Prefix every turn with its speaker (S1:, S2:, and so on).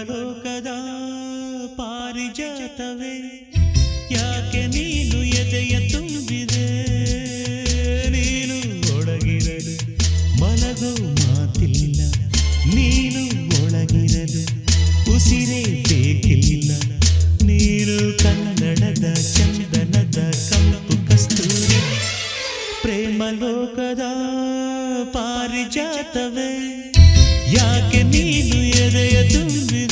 S1: ಲೋಕದ ಪಾರಿಜಾತವೇ ಯಾಕೆ ನೀನು ಎದೆಯ ತುಂಬಿದೆ ನೀನು ಒಳಗಿರಲು ಮಲಗೋ ಮಾತಿಲ್ಲ ನೀನು ಒಳಗಿರಲು ಉಸಿರೇ ಬೇಕಿಲ್ಲ ನೀನು ಕನ್ನಡದ ಚಂದನದ ಕಂಪು ಕಸ್ತೂರಿ ಪ್ರೇಮ ಲೋಕದ ಪಾರಿಜಾತವೇ ಯಾಕೆ ನೀನು ಎದೆಯ ತುಂಬಿದೆ